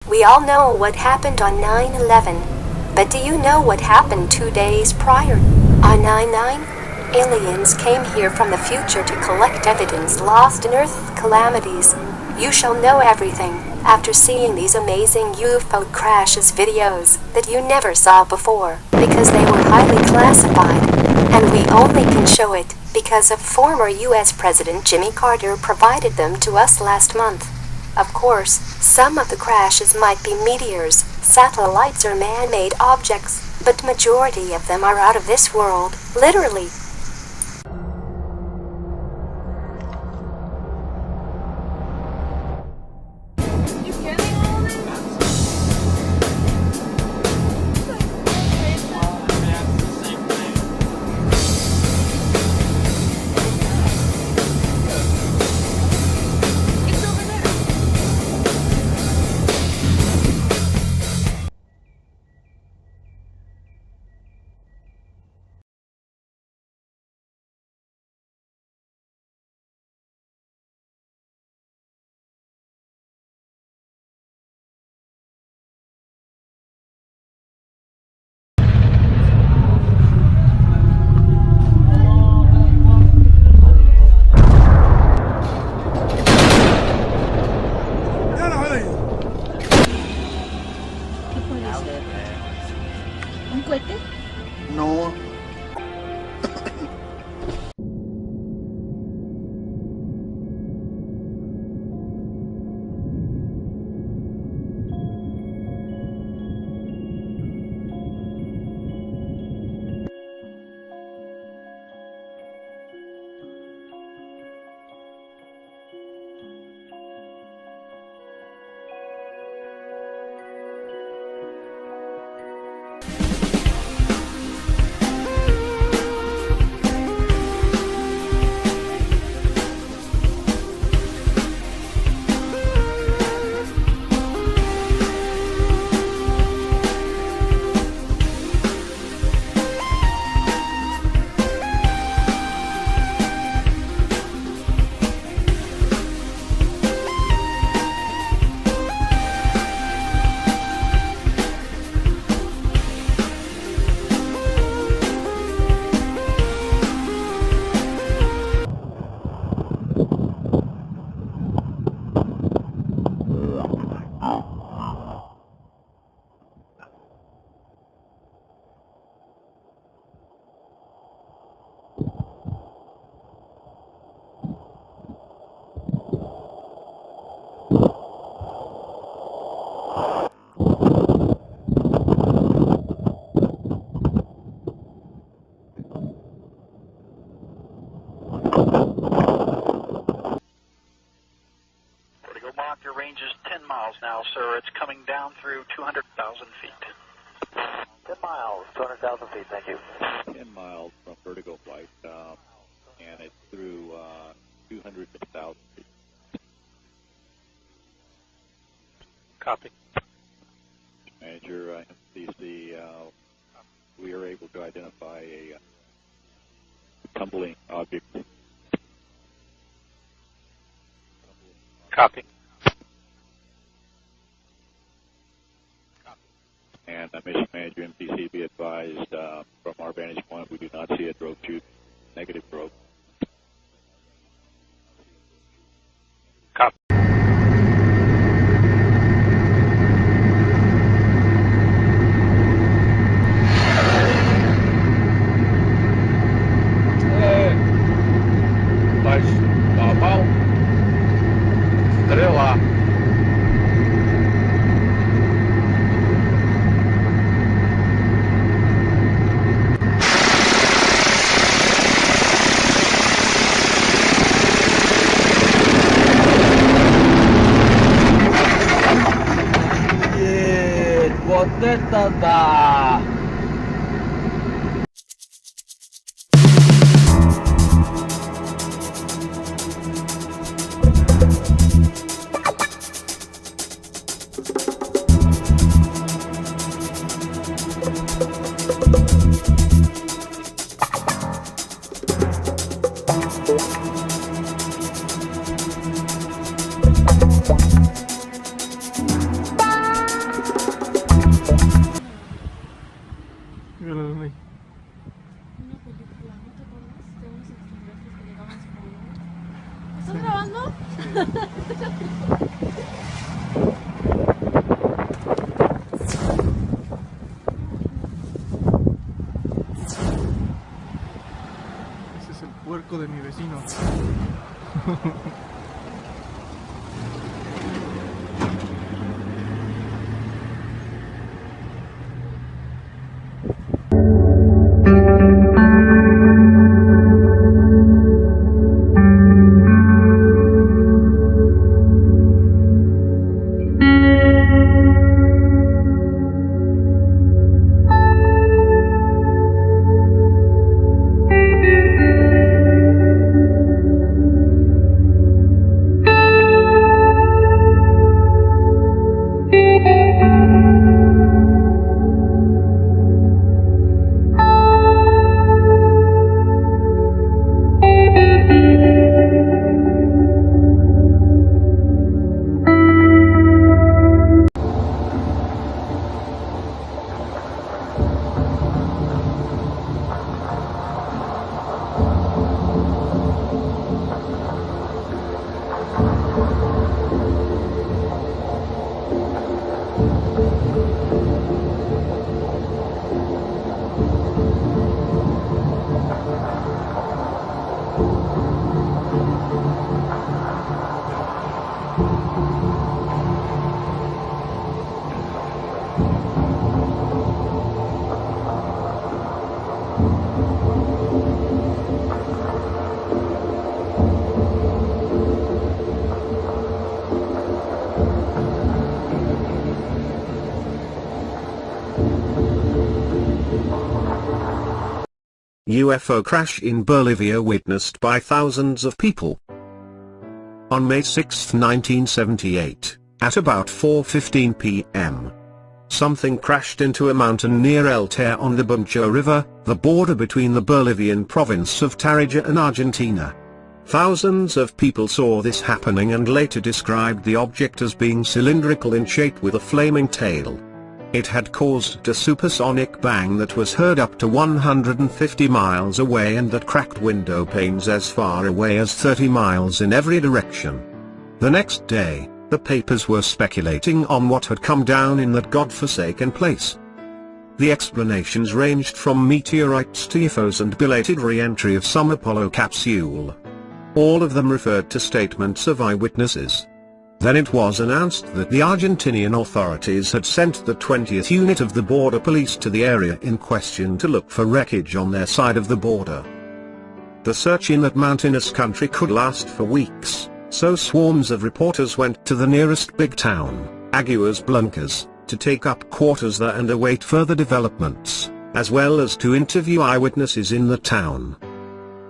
We all know what happened on 9/11, but do you know what happened 2 days prior? On 9/9, aliens came here from the future to collect evidence lost in Earth calamities. You shall know everything after seeing these amazing UFO crashes videos that you never saw before, because they were highly classified, and we only can show it because of former US President Jimmy Carter provided them to us last month. Of course, some of the crashes might be meteors, satellites, or man-made objects, but majority of them are out of this world, literally. ¿Un cohete? No. Your range is 10 miles now, sir. It's coming down through 200,000 feet. 10 miles, 200,000 feet, thank you. 10 miles from vertical flight, and it's through 200,000 feet. Copy. Manager, MCC, we are able to identify a tumbling object. Copy. And Mission Manager MTC, be advised, from our vantage point, we do not see a drogue chute, negative drogue. Copy. Mas, normal. Estrela. Boteta da... vio la luna ahí. Una película, ¿no te acuerdas? De unos extraterrestres que llegaban a su ¿Estás grabando? Ese es el puerco de mi vecino. UFO crash in Bolivia witnessed by thousands of people. On May 6, 1978, at about 4:15 p.m., something crashed into a mountain near El Ter on the Buncho River, the border between the Bolivian province of Tarija and Argentina. Thousands of people saw this happening and later described the object as being cylindrical in shape with a flaming tail. It had caused a supersonic bang that was heard up to 150 miles away and that cracked window panes as far away as 30 miles in every direction. The next day, the papers were speculating on what had come down in that godforsaken place. The explanations ranged from meteorites to UFOs and belated re-entry of some Apollo capsule. All of them referred to statements of eyewitnesses. Then it was announced that the Argentinian authorities had sent the 20th unit of the border police to the area in question to look for wreckage on their side of the border. The search in that mountainous country could last for weeks, so swarms of reporters went to the nearest big town, Aguas Blancas, to take up quarters there and await further developments, as well as to interview eyewitnesses in the town.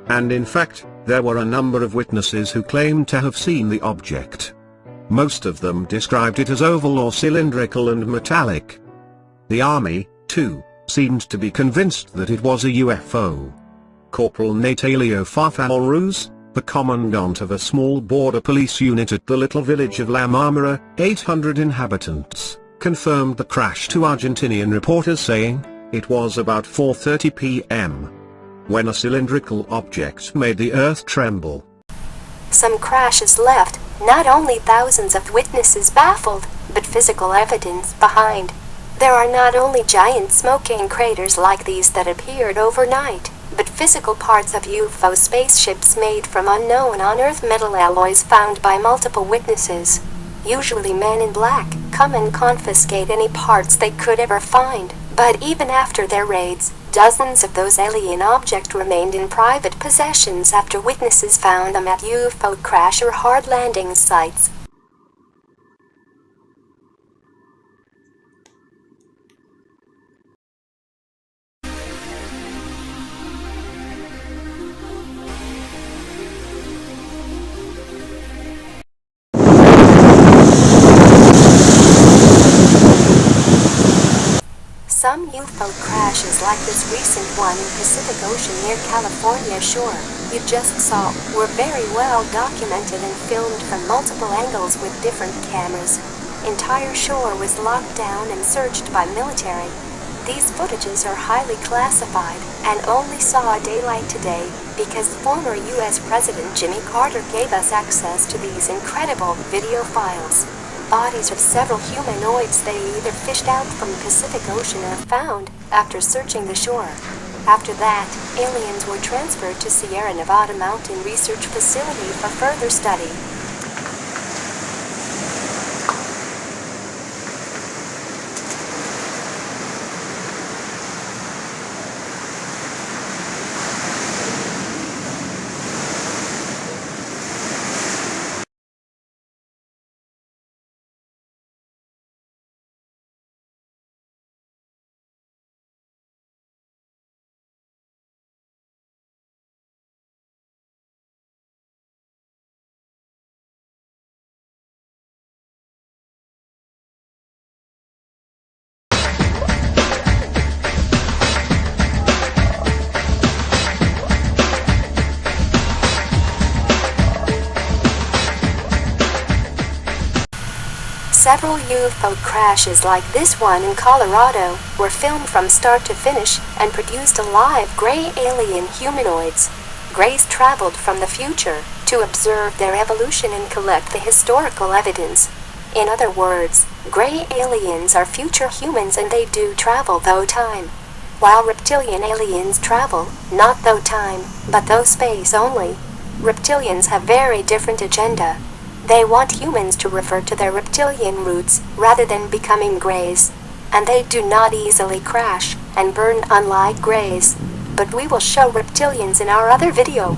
And in fact, there were a number of witnesses who claimed to have seen the object. Most of them described it as oval or cylindrical and metallic. The army, too, seemed to be convinced that it was a UFO. Corporal Natalio Farfalruz, the commandant of a small border police unit at the little village of La Marmara, 800 inhabitants, confirmed the crash to Argentinian reporters saying, it was about 4:30 p.m. when a cylindrical object made the earth tremble. Some crashes left not only thousands of witnesses baffled, but physical evidence behind. There are not only giant smoking craters like these that appeared overnight, but physical parts of UFO spaceships made from unknown on-Earth metal alloys found by multiple witnesses. Usually men in black come and confiscate any parts they could ever find, but even after their raids, dozens of those alien objects remained in private possessions after witnesses found them at UFO crash or hard landing sites. Some UFO crashes like this recent one in Pacific Ocean near California shore you just saw were very well documented and filmed from multiple angles with different cameras. Entire shore was locked down and searched by military. These footages are highly classified and only saw daylight today because former U.S. President Jimmy Carter gave us access to these incredible video files. Bodies of several humanoids they either fished out from the Pacific Ocean or found after searching the shore. After that, aliens were transferred to Sierra Nevada Mountain Research Facility for further study. Several UFO crashes like this one in Colorado were filmed from start to finish and produced alive gray alien humanoids. Grays traveled from the future to observe their evolution and collect the historical evidence. In other words, gray aliens are future humans and they do travel through time. While reptilian aliens travel, not through time, but through space only. Reptilians have very different agenda. They want humans to revert to their reptilian roots rather than becoming grays. And they do not easily crash and burn unlike grays. But we will show reptilians in our other video.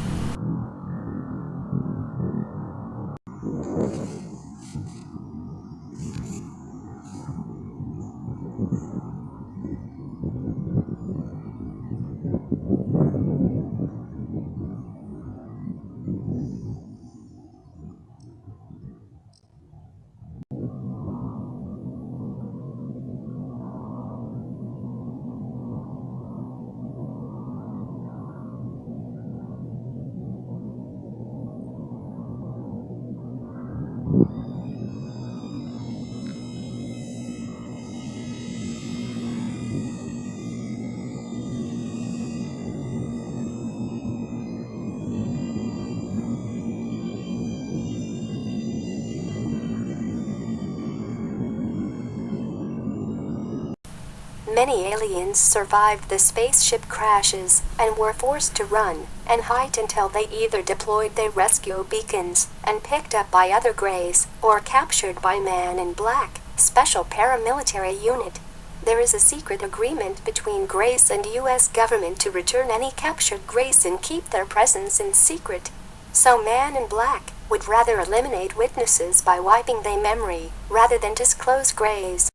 Many aliens survived the spaceship crashes and were forced to run and hide until they either deployed their rescue beacons and picked up by other grays or captured by Man in Black, special paramilitary unit. There is a secret agreement between Grays and U.S. government to return any captured Grays and keep their presence in secret. So Man in Black would rather eliminate witnesses by wiping their memory rather than disclose Grays.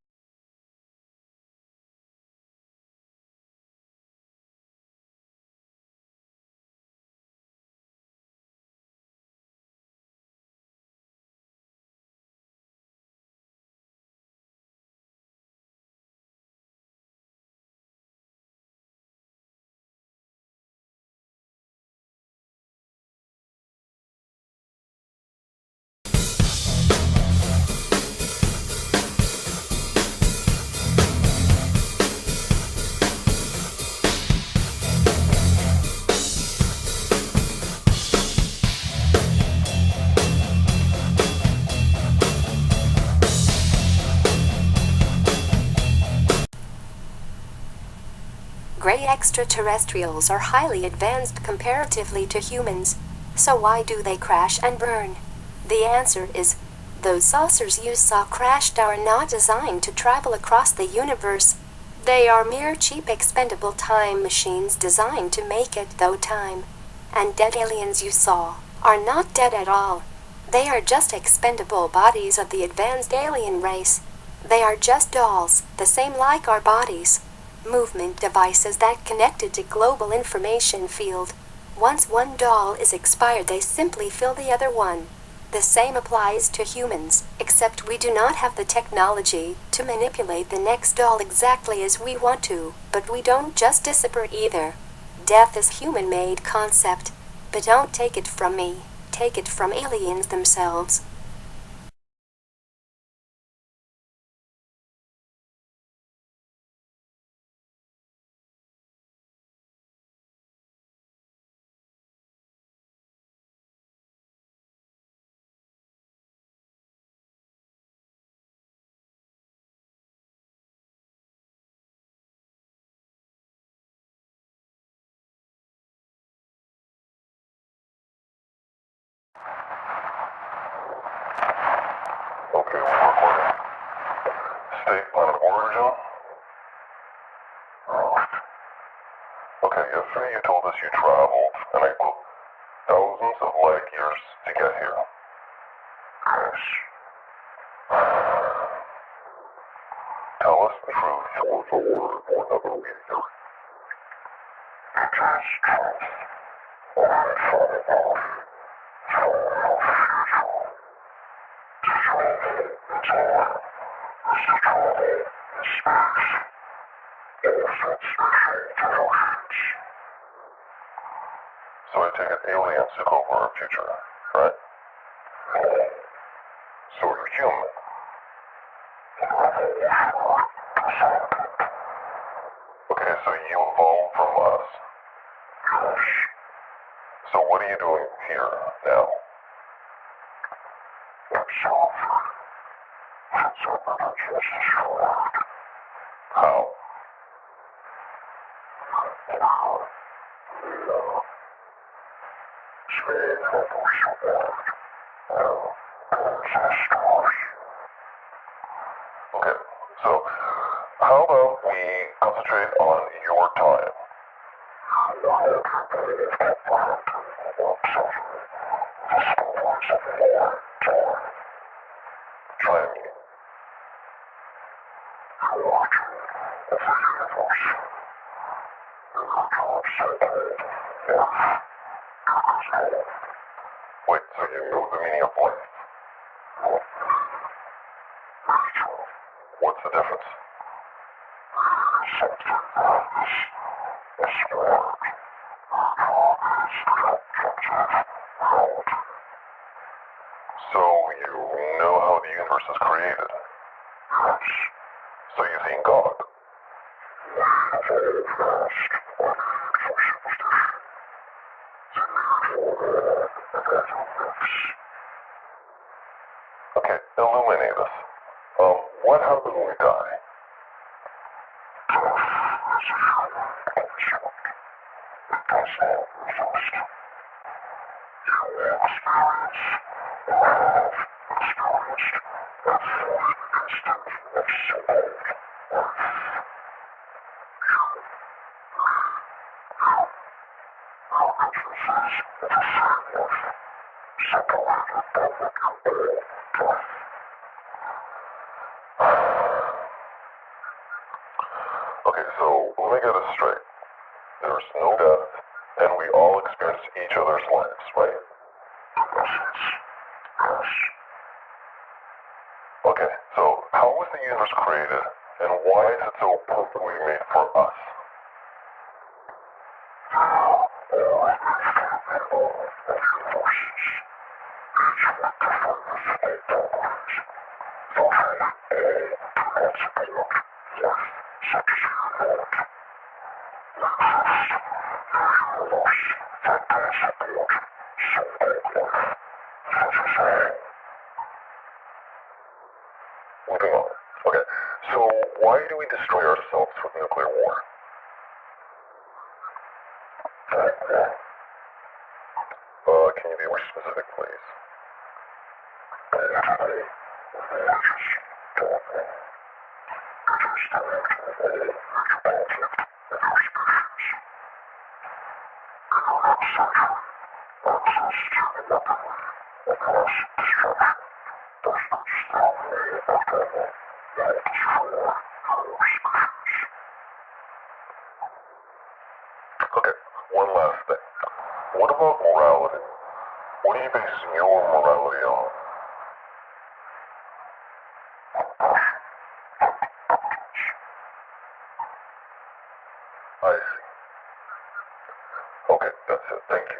Gray extraterrestrials are highly advanced comparatively to humans. So why do they crash and burn? The answer is, those saucers you saw crashed are not designed to travel across the universe. They are mere cheap expendable time machines designed to make it through time. And dead aliens you saw are not dead at all. They are just expendable bodies of the advanced alien race. They are just dolls, the same like our bodies. Movement devices that connected to global information field. Once one doll is expired, they simply fill the other one. The same applies to humans, except we do not have the technology to manipulate the next doll exactly as we want to, but we don't just disappear either. Death is human-made concept, but don't take it from me, take it from aliens themselves. we're recording. State line of origin? Okay, yesterday you told us you traveled, and I quote, thousands of light years to get here. Yes. Tell us the truth, or the word, or another meaning. It is truth. I thought it off. For our future. The truth is all. Is the trouble in space. If it's between the oceans. So I take it aliens took over our future, right? So you're human. Okay, so you evolved from us. So what are you doing here now? How? Okay, so how about we concentrate on your time? Try me. Wait, so you know the meaning of life? What's the difference? So you know how the universe is created? So you've seen God? Okay, illuminate us. What happens when we die? Okay, so let me get this straight. There's no death, and we all experience each other's lives, right? Okay, so how was the universe created, and why is it so perfectly made for us? Moving on. Okay, so why do we destroy ourselves with nuclear war? Can you be more specific, please? Okay, one last thing. What about morality? What do you base your morality on? I see. Okay, that's it. Thank you.